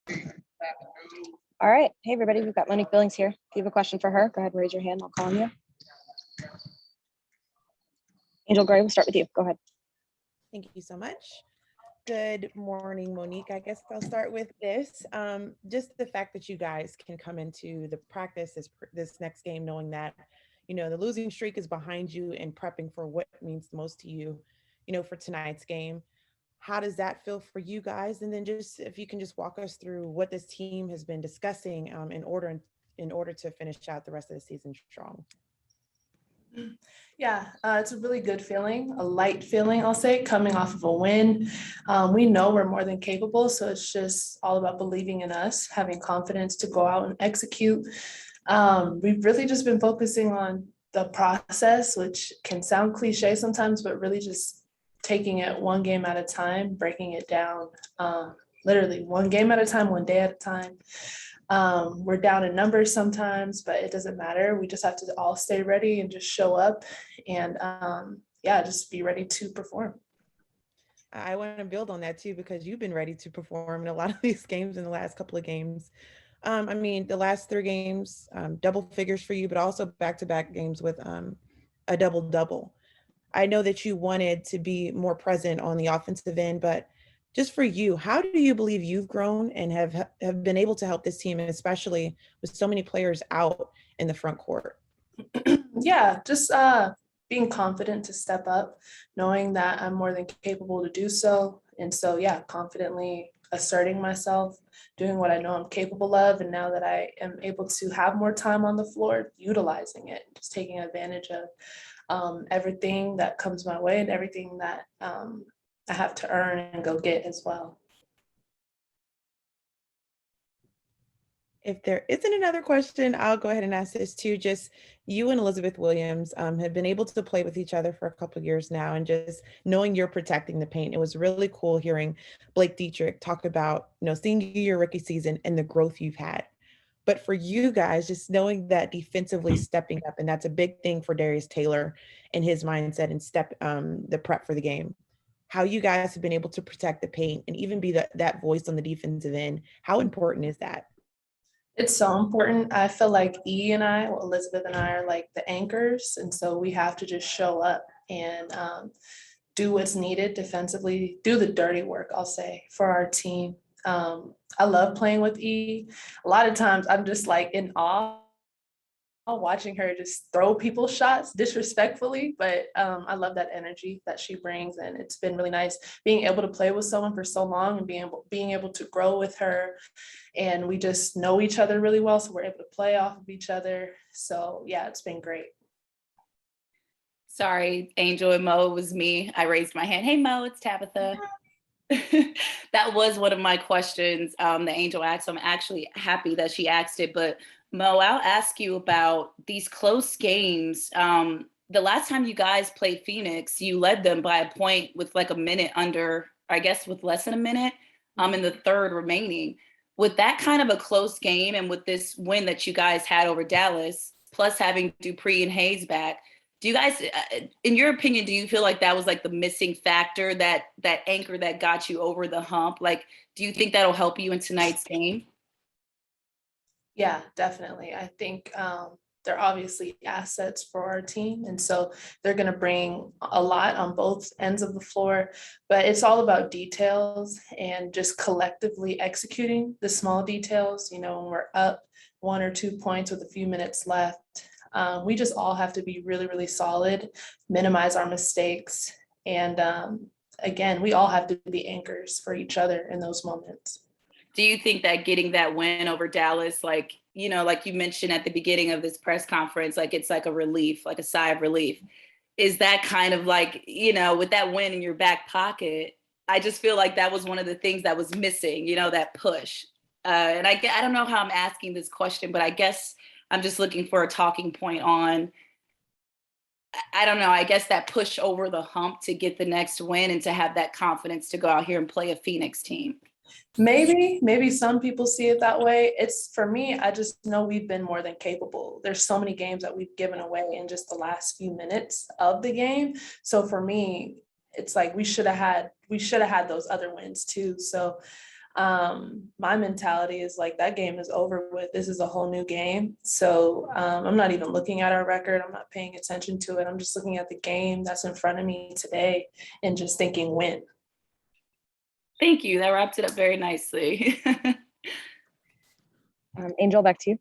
All right. Hey, everybody. We've got Monique Billings here. If you have a question for her, go ahead and raise your hand. I'll call on you. Angel Gray, we'll start with you. Go ahead. Thank you so much. Good morning, Monique. I guess I'll start with this. Just the fact that you guys can come into the practice this next game knowing that, the losing streak is behind you and prepping for what means the most to you, for tonight's game. How does that feel for you guys? And then just if you can just walk us through what this team has been discussing in order to finish out the rest of the season strong. Yeah, it's a really good feeling, a light feeling, I'll say, coming off of a win. We know we're more than capable, so it's just all about believing in us, having confidence to go out and execute. We've really just been focusing on the process, which can sound cliche sometimes, but really just taking it one game at a time, breaking it down, literally one game at a time, one day at a time. We're down in numbers sometimes, but it doesn't matter. We just have to all stay ready and just show up and just be ready to perform. I want to build on that too, because you've been ready to perform in a lot of these games in the last couple of games. The last 3 games, double figures for you, but also back-to-back games with a double-double. I know that you wanted to be more present on the offensive end, but just for you, how do you believe you've grown and have been able to help this team, especially with so many players out in the front court? Yeah, just being confident to step up, knowing that I'm more than capable to do so. And so, confidently asserting myself, doing what I know I'm capable of. And now that I am able to have more time on the floor, utilizing it, just taking advantage of everything that comes my way and everything that I have to earn and go get as well. If there isn't another question, I'll go ahead and ask this too. Just you and Elizabeth Williams have been able to play with each other for a couple of years now, and just knowing you're protecting the paint. It was really cool hearing Blake Dietrich talk about, seeing you your rookie season and the growth you've had. But for you guys, just knowing that defensively stepping up, and that's a big thing for Darius Taylor and his mindset and the prep for the game. How you guys have been able to protect the paint and even be that voice on the defensive end. How important is that? It's so important. I feel like Elizabeth and I are like the anchors. And so we have to just show up and do what's needed defensively, do the dirty work, I'll say, for our team. I love playing with E. A lot of times I'm just like in awe watching her just throw people shots disrespectfully, but I love that energy that she brings, and it's been really nice being able to play with someone for so long and being able to grow with her, and we just know each other really well, so we're able to play off of each other. So yeah, it's been great. Sorry, Angel and Mo, it was me. I raised my hand. Hey Mo, it's Tabitha. That was one of my questions that Angel asked. So I'm actually happy that she asked it, but Mo, I'll ask you about these close games. The last time you guys played Phoenix, you led them by a point with like a minute under, I guess with less than a minute in the third remaining. With that kind of a close game and with this win that you guys had over Dallas, plus having Dupree and Hayes back, do you guys, in your opinion, do you feel like that was like the missing factor, that anchor that got you over the hump? Like, do you think that'll help you in tonight's game? Yeah, definitely. I think they're obviously assets for our team. And so they're going to bring a lot on both ends of the floor. But it's all about details and just collectively executing the small details. When we're up 1 or 2 points with a few minutes left, we just all have to be really, really solid, minimize our mistakes. And again, we all have to be anchors for each other in those moments. Do you think that getting that win over Dallas, like you mentioned at the beginning of this press conference, like it's like a relief, like a sigh of relief? Is that kind of like, with that win in your back pocket, I just feel like that was one of the things that was missing, that push. And I don't know how I'm asking this question, but I guess I'm just looking for a talking point on, I don't know, I guess that push over the hump to get the next win and to have that confidence to go out here and play a Phoenix team. Maybe some people see it that way. It's, for me, I just know we've been more than capable. There's so many games that we've given away in just the last few minutes of the game. So for me, it's like we should have had those other wins too. So My mentality is like, that game is over with. This is a whole new game. So I'm not even looking at our record. I'm not paying attention to it. I'm just looking at the game that's in front of me today and just thinking win. Thank you. That wrapped it up very nicely. Angel, back to you.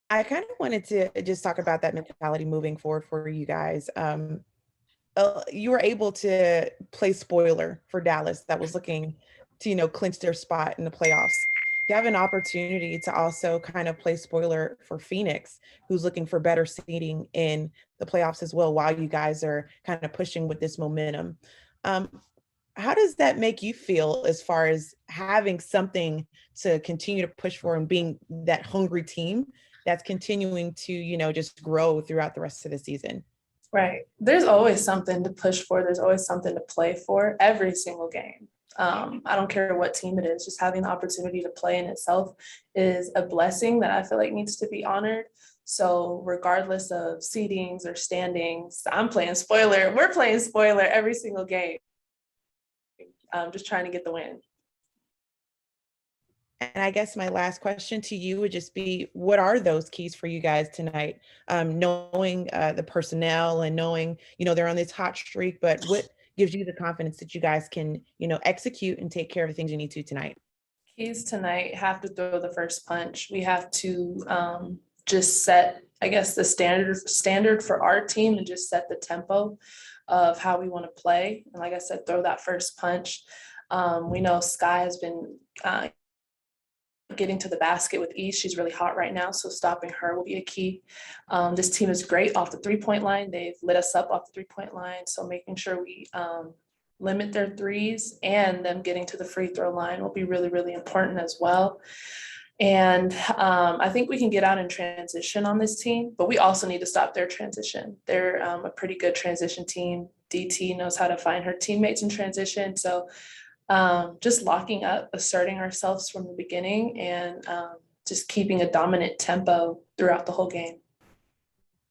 I kind of wanted to just talk about that mentality moving forward for you guys. You were able to play spoiler for Dallas that was looking to, clinch their spot in the playoffs. You have an opportunity to also kind of play spoiler for Phoenix, who's looking for better seeding in the playoffs as well, while you guys are kind of pushing with this momentum. How does that make you feel as far as having something to continue to push for and being that hungry team that's continuing to, just grow throughout the rest of the season? Right. There's always something to push for. There's always something to play for every single game. I don't care what team it is, just having the opportunity to play in itself is a blessing that I feel like needs to be honored. So regardless of seedings or standings, I'm playing spoiler. We're playing spoiler every single game. Just trying to get the win. And I guess my last question to you would just be, what are those keys for you guys tonight? Knowing the personnel and knowing, they're on this hot streak, but what gives you the confidence that you guys can, execute and take care of the things you need to tonight? Keys tonight have to throw the first punch. We have to just set, I guess, the standard for our team and just set the tempo of how we want to play. And like I said, throw that first punch. We know Sky has been getting to the basket with ease. She's really hot right now, so stopping her will be a key. This team is great off the three-point line. They've lit us up off the three-point line, so making sure we limit their threes and them getting to the free throw line will be really, really important as well. And I think we can get out in transition on this team, but we also need to stop their transition. They're a pretty good transition team. DT knows how to find her teammates in transition, so just locking up, asserting ourselves from the beginning, and just keeping a dominant tempo throughout the whole game.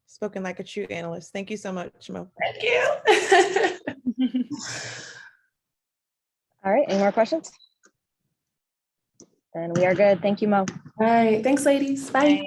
Spoken like a true analyst. Thank you so much, Mo. Thank you. All right, any more questions? Then we are good. Thank you, Mo. All right, thanks, ladies. Bye.